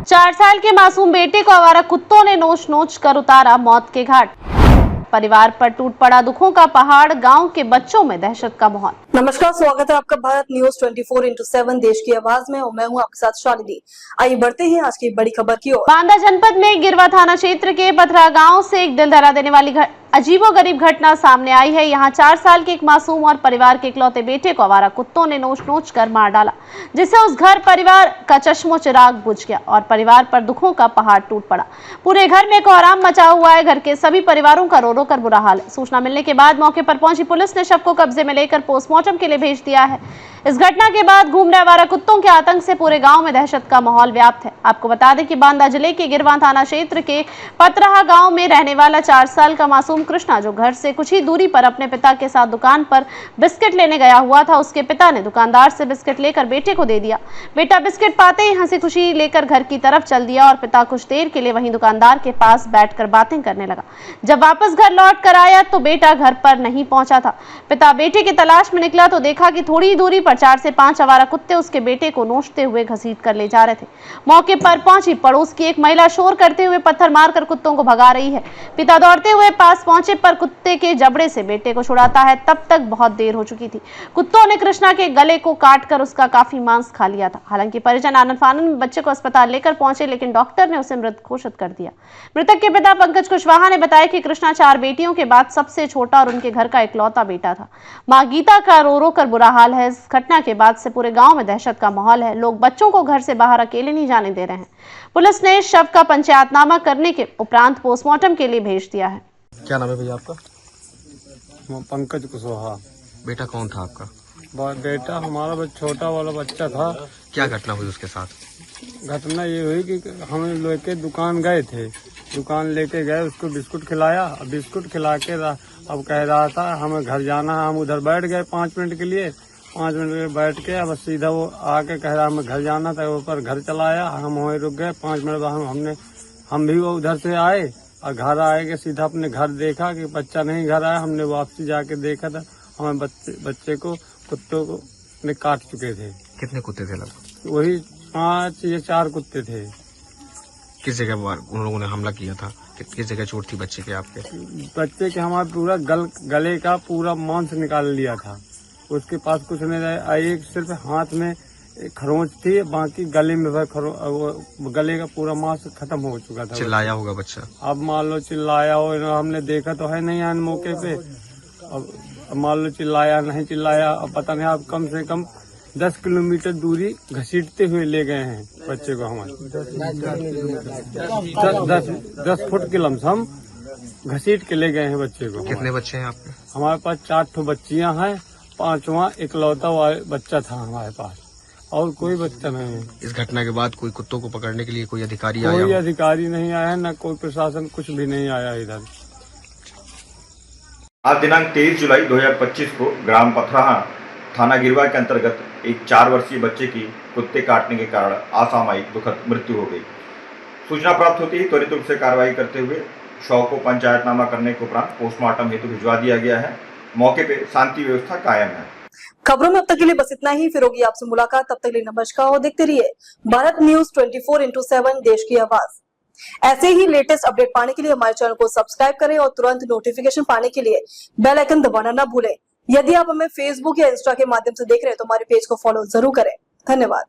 4 साल के मासूम बेटे को आवारा कुत्तों ने नोच नोच कर उतारा मौत के घाट। परिवार पर टूट पड़ा दुखों का पहाड़, गांव के बच्चों में दहशत का माहौल। नमस्कार, स्वागत है आपका भारत न्यूज 24x7 देश की आवाज में और मैं हूं आपके साथ शालिनी। आइए बढ़ते हैं आज की बड़ी खबर की ओर। बांदा जनपद में गिरवा थाना क्षेत्र के पथरा गांव से एक दिल दहला देने वाली अजीबोगरीब घटना सामने आई है। यहां 4 साल के एक मासूम और परिवार के इकलौते बेटे को आवारा कुत्तों ने नोच नोच कर मार डाला, जिससे उस घर परिवार का चश्मो चिराग बुझ गया और परिवार पर दुखों का पहाड़ टूट पड़ा। पूरे घर में कोहराम मचा हुआ है। घर के सभी परिवारों का रो रो कर बुरा हाल है। सूचना मिलने के बाद मौके पर पहुंची पुलिस ने शव को कब्जे में लेकर पोस्टमार्टम के लिए भेज दिया है। इस घटना के बाद घूमने आवारा कुत्तों के आतंक से पूरे गांव में दहशत का माहौल व्याप्त है। आपको बता दें कि बांदा जिले के गिरवा थाना क्षेत्र के पतराहा गांव में रहने वाला 4 साल का मासूम कृष्णा, जो घर से कुछ ही दूरी पर अपने पिता के साथ दुकान पर बिस्किट लेने गया हुआ था, उसके पिता ने दुकानदार से बिस्किट लेकर बेटे को दे दिया। बेटा बिस्किट पाते ही हंसी खुशी लेकर घर की तरफ चल दिया और पिता कुछ देर के लिए वहीं दुकानदार के पास बैठकर बातें करने लगा। जब वापस घर लौट कर आया तो बेटा घर पर नहीं पहुंचा था। पिता बेटे की तलाश में निकला तो देखा कि थोड़ी ही दूरी पर 4 से 5 आवारा कुत्ते उसके बेटे को नोचते हुए घसीट कर ले जा रहे थे। मौके पर पहुंची पड़ोस की एक महिला शोर करते हुए पत्थर मारकर कुत्तों को भगा रही है। पिता दौड़ते हुए पास पहुंचे पर कुत्ते के जबड़े से बेटे को छुड़ाता है। तब तक बहुत देर हो चुकी थी। कुत्तों ने कृष्णा के गले को काटकर उसका काफी मांस खा लिया था। हालांकि परिजन आनन फानन में बच्चे को अस्पताल लेकर पहुंचे, लेकिन डॉक्टर ने उसे मृत घोषित कर दिया। मृतक के पिता पंकज कुशवाहा ने बताया कि कृष्णा 4 बेटियों के बाद सबसे छोटा और उनके घर का इकलौता बेटा था। मां गीता का रो रो कर बुरा हाल है। इस घटना के बाद से पूरे गांव में दहशत का माहौल है। लोग बच्चों को घर से बाहर अकेले नहीं जाने दे रहे हैं। पुलिस ने शव का पंचायतनामा करने के उपरांत पोस्टमार्टम के लिए भेज दिया है। क्या नाम है भैया आपका? पंकज कुशवाहा। बेटा कौन था आपका? बेटा हमारा छोटा वाला बच्चा था। क्या घटना हुई उसके साथ? घटना ये हुई कि हम लेके दुकान गए थे। दुकान लेके गए, उसको बिस्कुट खिलाया। बिस्कुट खिला के अब कह रहा था हमें घर जाना है। हम उधर बैठ गए 5 मिनट के लिए। 5 मिनट के बैठ के अब सीधा वो आके कह रहा हमें घर जाना था। ऊपर घर चला आया, हम वहीं रुक गए। 5 मिनट बाद हम भी वो उधर से आए और घर आए के सीधा अपने घर देखा कि बच्चा नहीं घर आया। हमने वापसी जाके देखा था, हमें बच्चे को कुत्तों को ने काट चुके थे। कितने कुत्ते थे लगभग? वही 5 या 4 कुत्ते थे। किस जगह उन लोगों ने हमला किया था? किस जगह चोट थी बच्चे के आपके? बच्चे के हमारे पूरा गले का पूरा मांस निकाल लिया था। उसके पास कुछ नहीं रहा। एक सिर्फ हाथ में खरोंच थी, बाकी गले में गले का पूरा मांस खत्म हो चुका था। चिल्लाया होगा बच्चा? अब मान लो चिल्लाया हो, हमने देखा तो है नहीं आन मौके पे। अब मान लो चिल्लाया नहीं चिल्लाया, अब पता नहीं। आप कम से कम 10 किलोमीटर दूरी घसीटते हुए ले गए हैं बच्चे को। हमारे 10 फुट के लमसम घसीट के ले गए हैं बच्चे को। कितने बच्चे हैं आपके? हमारे पास 4 ठो बच्चियां हैं। 5वां इकलौता बच्चा था हमारे पास, और कोई बच्चा नहीं है। इस घटना के बाद कोई कुत्तों को पकड़ने के लिए कोई अधिकारी आया? कोई अधिकारी नहीं आया है, न कोई प्रशासन, कुछ भी नहीं आया इधर। आज दिनांक 23 जुलाई 2025 को ग्राम पथराहा थाना गिरवा के अंतर्गत एक 4 वर्षीय बच्चे की कुत्ते काटने के कारण असामयिक दुखद मृत्यु हो गई। सूचना प्राप्त होते ही त्वरित रूप से कार्रवाई करते हुए शव को पंचायतनामा करने के उपरांत पोस्टमार्टम हेतु भिजवा दिया गया है। मौके पे शांति व्यवस्था कायम है। खबरों में अब तक के लिए बस इतना ही। फिर होगी आपसे मुलाकात, तब तक के लिए नमस्कार और देखते रहिए भारत न्यूज 24x7 देश की आवाज। ऐसे ही लेटेस्ट अपडेट पाने के लिए हमारे चैनल को सब्सक्राइब करें और तुरंत नोटिफिकेशन पाने के लिए बेल आइकन दबाना न भूलें। यदि आप हमें फेसबुक या इंस्टा के माध्यम से देख रहे हैं तो हमारे पेज को फॉलो जरूर करें। धन्यवाद।